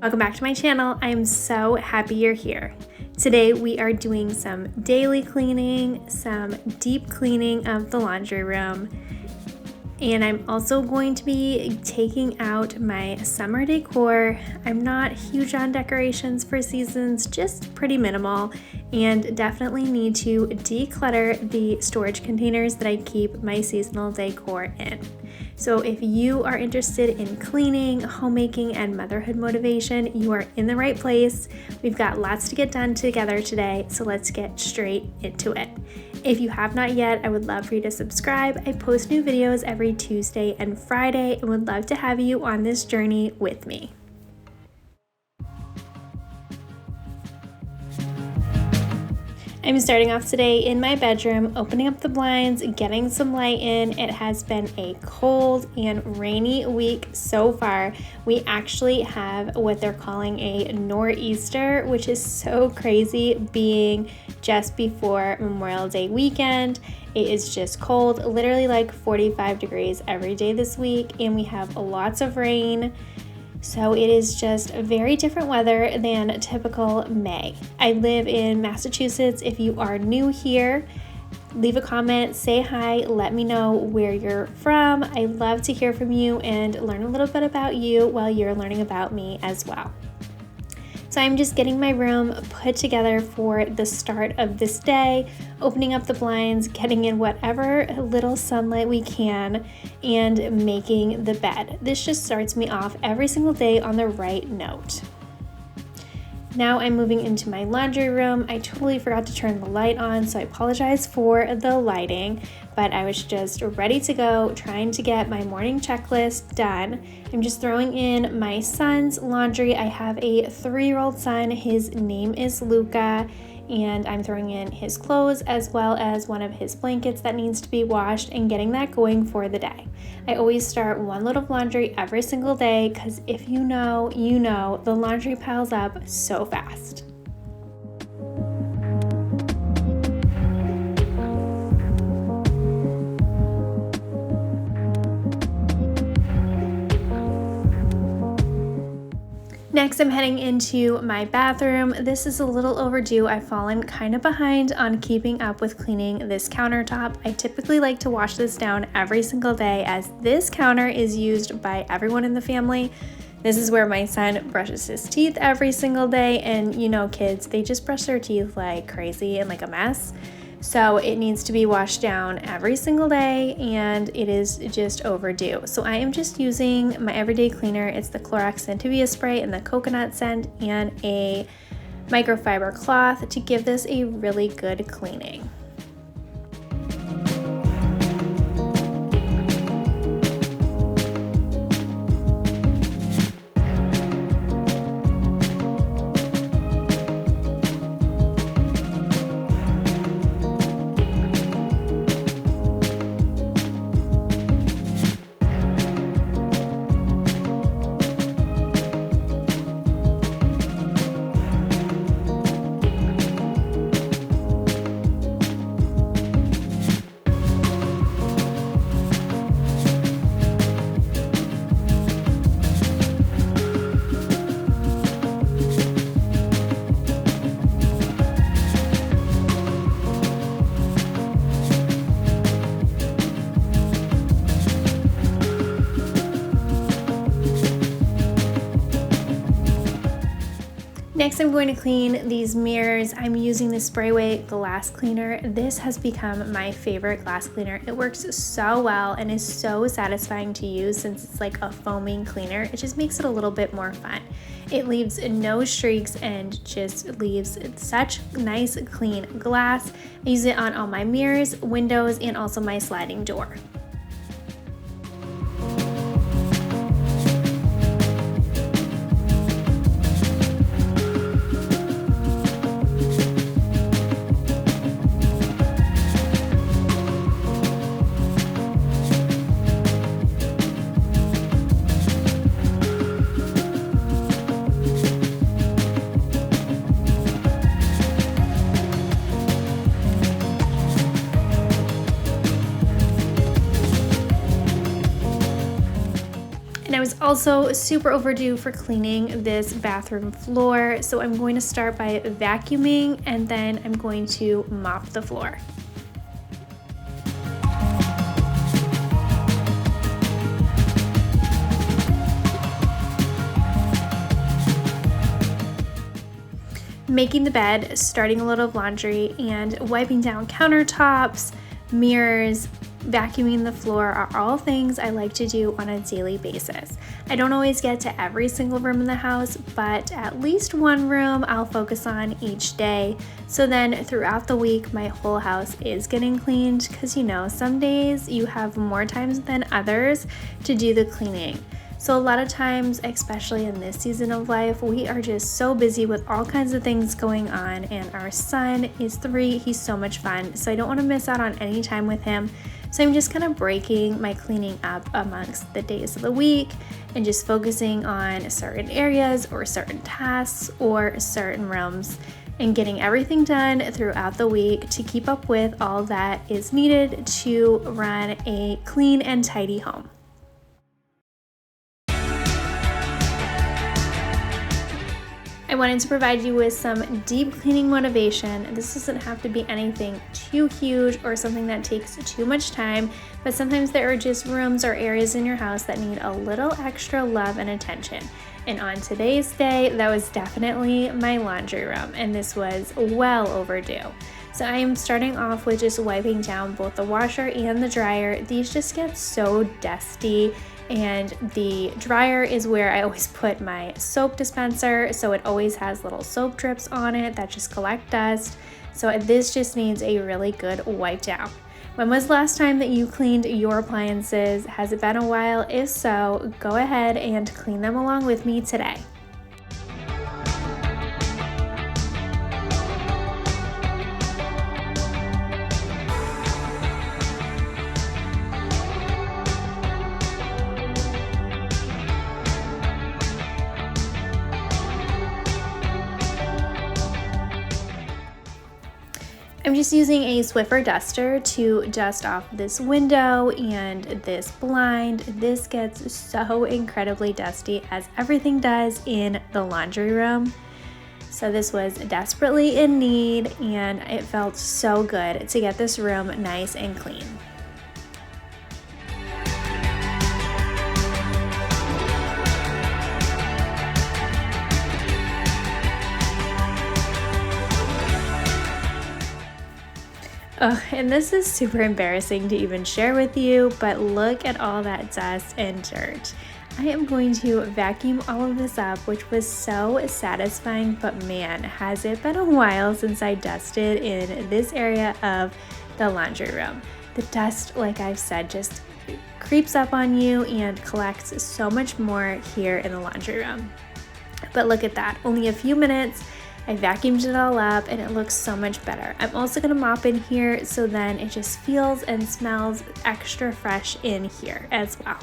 Welcome back to my channel. I am so happy you're here. Today we are doing some daily cleaning, some deep cleaning of the laundry room, and I'm also going to be taking out my summer decor. I'm not huge on decorations for seasons, just pretty minimal, and definitely need to declutter the storage containers that I keep my seasonal decor in. So if you are interested in cleaning, homemaking, and motherhood motivation, you are in the right place. We've got lots to get done together today, so let's get straight into it. If you have not yet, I would love for you to subscribe. I post new videos every Tuesday and Friday and would love to have you on this journey with me. I'm starting off today in my bedroom, opening up the blinds, getting some light in. It has been a cold and rainy week so far. We actually have what they're calling a nor'easter, which is so crazy, being just before Memorial Day weekend. It is just cold, literally like 45 degrees every day this week, and we have lots of rain. So it is just very different weather than typical May. I live in Massachusetts. If you are new here, leave a comment, say hi, let me know where you're from. I love to hear from you and learn a little bit about you while you're learning about me as well. So I'm just getting my room put together for the start of this day, opening up the blinds, getting in whatever little sunlight we can, and making the bed. This just starts me off every single day on the right note. Now I'm moving into my laundry room. I totally forgot to turn the light on, so I apologize for the lighting, but I was just ready to go, trying to get my morning checklist done. I'm just throwing in my son's laundry. I have a 3-year-old son. His name is Luca, and I'm throwing in his clothes as well as one of his blankets that needs to be washed and getting that going for the day. I always start one load of laundry every single day because if you know, you know, the laundry piles up so fast. Next, I'm heading into my bathroom. This is a little overdue. I've fallen kind of behind on keeping up with cleaning this countertop. I typically like to wash this down every single day as this counter is used by everyone in the family. This is where my son brushes his teeth every single day, and you know, kids, they just brush their teeth like crazy and like a mess. So it needs to be washed down every single day, and it is just overdue. So I am just using my everyday cleaner. It's the Clorox Scentivia spray and the coconut scent and a microfiber cloth to give this a really good cleaning. Next, I'm going to clean these mirrors. I'm using the Sprayway glass cleaner. This has become my favorite glass cleaner. It works so well and is so satisfying to use since it's like a foaming cleaner. It just makes it a little bit more fun. It leaves no streaks and just leaves such nice clean glass. I use it on all my mirrors, windows, and also my sliding door. also super overdue for cleaning this bathroom floor, so I'm going to start by vacuuming and then I'm going to mop the floor. Making the bed, starting a load of laundry, and wiping down countertops, mirrors, vacuuming the floor are all things I like to do on a daily basis. I don't always get to every single room in the house, but at least one room I'll focus on each day. So then throughout the week, my whole house is getting cleaned because some days you have more times than others to do the cleaning. So a lot of times, especially in this season of life, we are just so busy with all kinds of things going on, and our son is 3, he's so much fun, so I don't want to miss out on any time with him. So I'm just kind of breaking my cleaning up amongst the days of the week and just focusing on certain areas or certain tasks or certain rooms and getting everything done throughout the week to keep up with all that is needed to run a clean and tidy home. I wanted to provide you with some deep cleaning motivation. This doesn't have to be anything too huge or something that takes too much time, but sometimes there are just rooms or areas in your house that need a little extra love and attention. And on today's day, that was definitely my laundry room, and this was well overdue. So I am starting off with just wiping down both the washer and the dryer. These just get so dusty, and the dryer is where I always put my soap dispenser, so it always has little soap drips on it that just collect dust. So this just needs a really good wipe down. When was the last time that you cleaned your appliances? Has it been a while? If so, go ahead and clean them along with me today. I'm just using a Swiffer duster to dust off this window and this blind. This gets so incredibly dusty, as everything does in the laundry room. So this was desperately in need, and it felt so good to get this room nice and clean. Oh, and this is super embarrassing to even share with you, but look at all that dust and dirt. I am going to vacuum all of this up, which was so satisfying, but man, has it been a while since I dusted in this area of the laundry room. The dust, like I've said, just creeps up on you and collects so much more here in the laundry room. But look at that, only a few minutes. I vacuumed it all up and it looks so much better. I'm also gonna mop in here so then it just feels and smells extra fresh in here as well.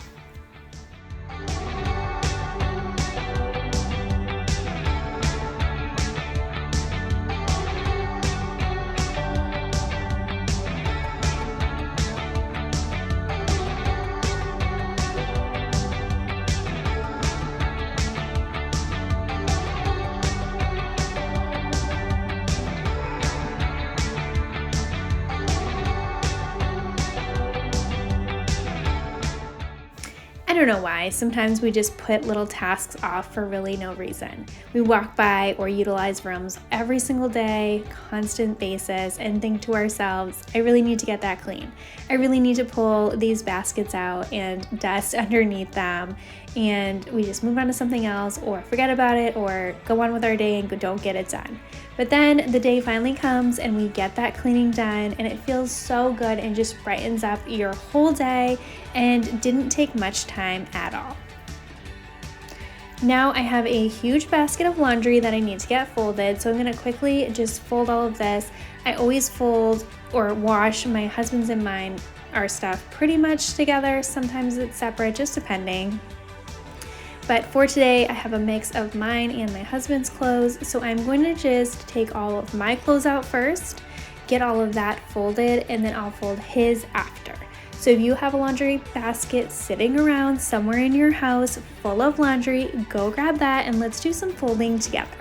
I don't know why, sometimes we just put little tasks off for really no reason. We walk by or utilize rooms every single day, constant basis, and think to ourselves, I really need to get that clean. I really need to pull these baskets out and dust underneath them, and we just move on to something else or forget about it or go on with our day and don't get it done. But then the day finally comes and we get that cleaning done and it feels so good and just brightens up your whole day and didn't take much time at all. Now I have a huge basket of laundry that I need to get folded, so I'm going to quickly just fold all of this. I always fold or wash my husband's and mine, our stuff pretty much together. Sometimes it's separate, just depending. But for today, I have a mix of mine and my husband's clothes, so I'm going to just take all of my clothes out first, get all of that folded, and then I'll fold his after. So if you have a laundry basket sitting around somewhere in your house full of laundry, go grab that and let's do some folding together.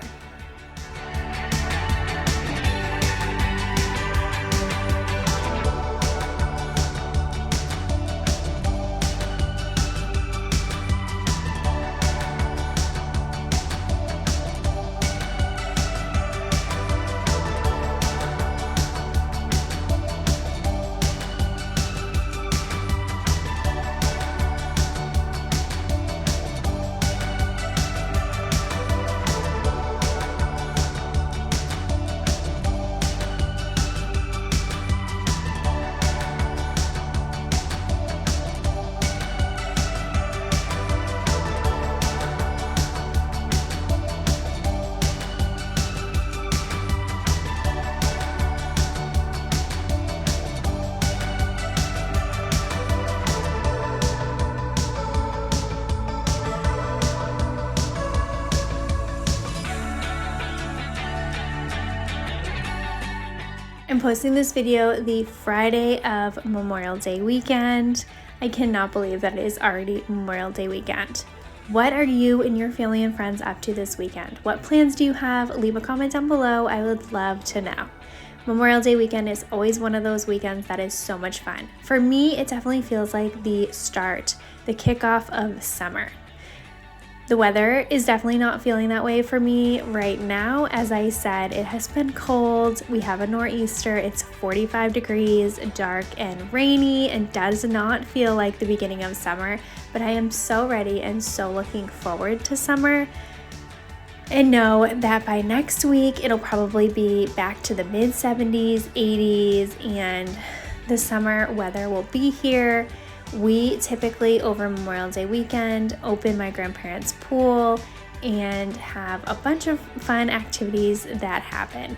I'm posting this video the Friday of Memorial Day weekend. I cannot believe that it is already Memorial Day weekend. What are you and your family and friends up to this weekend? What plans do you have? Leave a comment down below. I would love to know. Memorial Day weekend is always one of those weekends that is so much fun. For me, it definitely feels like the start, the kickoff of summer. The weather is definitely not feeling that way for me right now. As I said, it has been cold. We have a nor'easter. It's 45 degrees, dark and rainy, and does not feel like the beginning of summer. But I am so ready and so looking forward to summer. And know that by next week, it'll probably be back to the mid 70s, 80s, and the summer weather will be here. We typically, over Memorial Day weekend, open my grandparents' pool and have a bunch of fun activities that happen.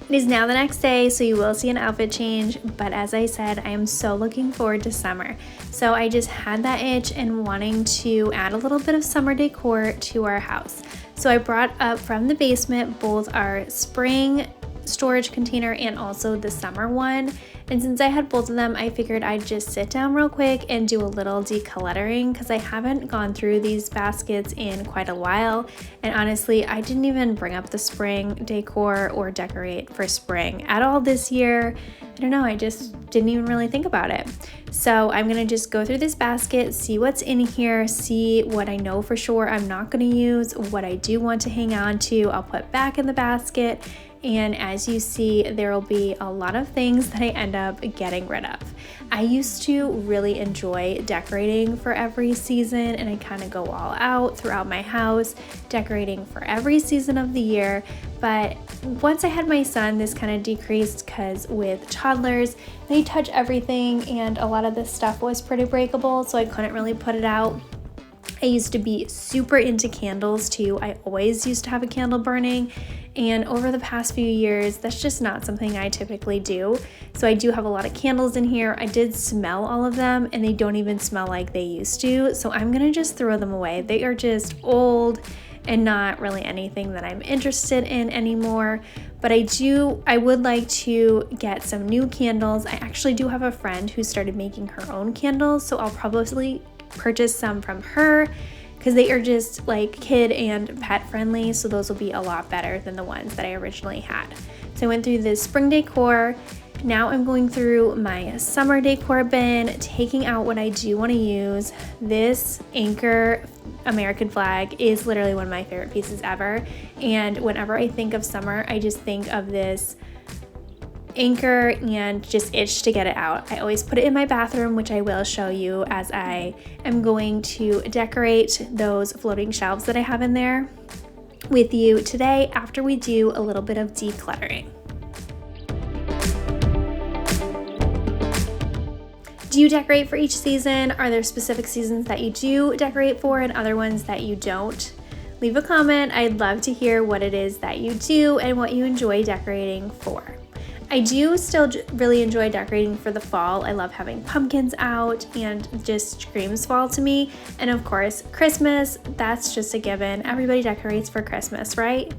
It is now the next day, so you will see an outfit change, but as I said, I am so looking forward to summer. So I just had that itch and wanting to add a little bit of summer decor to our house. So I brought up from the basement both our spring storage container and also the summer one. And since I had both of them, I figured I'd just sit down real quick and do a little decluttering because I haven't gone through these baskets in quite a while. And honestly, I didn't even bring up the spring decor or decorate for spring at all this year. I don't know, I just didn't even really think about it. So I'm gonna just go through this basket, see what's in here, see what I know for sure I'm not gonna use, what I do want to hang on to, I'll put back in the basket. And as you see, there will be a lot of things that I end up getting rid of. I used to really enjoy decorating for every season, and I kind of go all out throughout my house, decorating for every season of the year. But once I had my son, this kind of decreased because with toddlers, they touch everything and a lot of this stuff was pretty breakable, so I couldn't really put it out. I used to be super into candles too. I always used to have a candle burning, and over the past few years, that's just not something I typically do. So I do have a lot of candles in here. I did smell all of them, and they don't even smell like they used to. So I'm gonna just throw them away. They are just old and not really anything that I'm interested in anymore. But I would like to get some new candles. I actually do have a friend who started making her own candles, so I'll probably purchase some from her because they are just like kid and pet friendly, so those will be a lot better than the ones that I originally had. So I went through this spring decor. Now I'm going through my summer decor bin, taking out what I do want to use. This anchor American flag is literally one of my favorite pieces ever, and whenever I think of summer, I just think of this anchor and just itch to get it out. I always put it in my bathroom, which I will show you as I am going to decorate those floating shelves that I have in there with you today after we do a little bit of decluttering. Do you decorate for each season? Are there specific seasons that you do decorate for and other ones that you don't? Leave a comment. I'd love to hear what it is that you do and what you enjoy decorating for. I do still really enjoy decorating for the fall. I love having pumpkins out and just screams fall to me. And of course, Christmas, that's just a given. Everybody decorates for Christmas, right?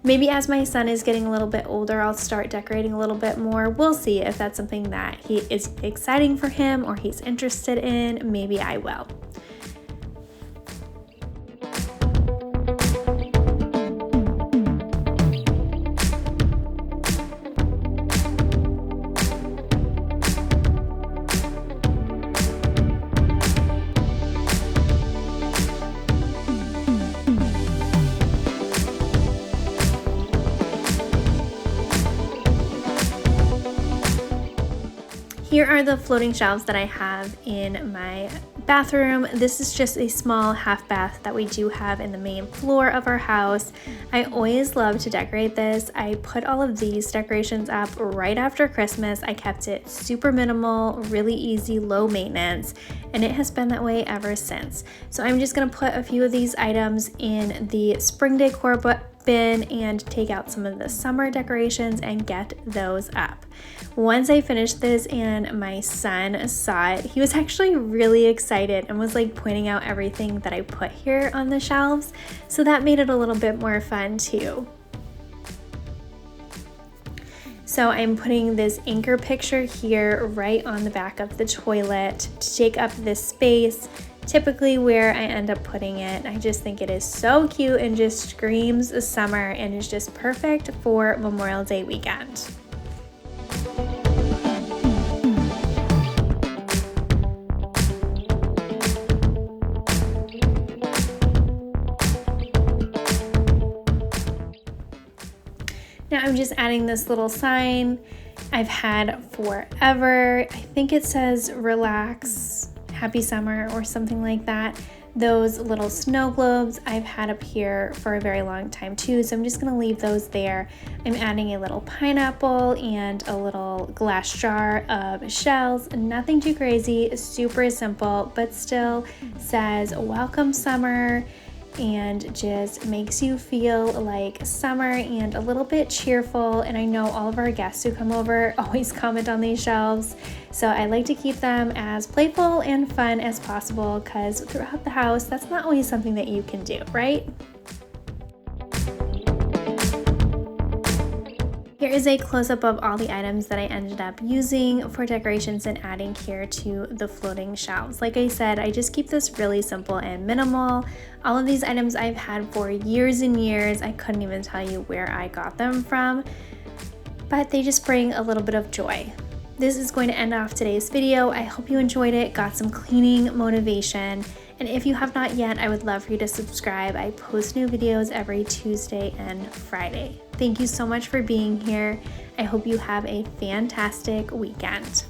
Maybe as my son is getting a little bit older, I'll start decorating a little bit more. We'll see if that's something that is exciting for him or he's interested in. Maybe I will. Here are the floating shelves that I have in my bathroom. This is just a small half bath that we do have in the main floor of our house. I always love to decorate this. I put all of these decorations up right after Christmas. I kept it super minimal, really easy, low maintenance, and it has been that way ever since. So I'm just gonna put a few of these items in the spring decor bin and take out some of the summer decorations and get those up. Once I finished this and my son saw it, he was actually really excited and was like pointing out everything that I put here on the shelves. So that made it a little bit more fun too. So I'm putting this anchor picture here right on the back of the toilet to take up this space. Typically where I end up putting it. I just think it is so cute and just screams summer and is just perfect for Memorial Day weekend. Now I'm just adding this little sign I've had forever. I think it says relax, happy summer or something like that. Those little snow globes I've had up here for a very long time too, so I'm just gonna leave those there. I'm adding a little pineapple and a little glass jar of shells. Nothing too crazy, super simple, but still says welcome summer and just makes you feel like summer and a little bit cheerful. And I know all of our guests who come over always comment on these shelves, so I like to keep them as playful and fun as possible because throughout the house that's not always something that you can do, right? Here is a close-up of all the items that I ended up using for decorations and adding here to the floating shelves. Like I said, I just keep this really simple and minimal. All of these items I've had for years and years. I couldn't even tell you where I got them from, but they just bring a little bit of joy. This is going to end off today's video. I hope you enjoyed it, got some cleaning motivation, and if you have not yet, I would love for you to subscribe. I post new videos every Tuesday and Friday. Thank you so much for being here. I hope you have a fantastic weekend.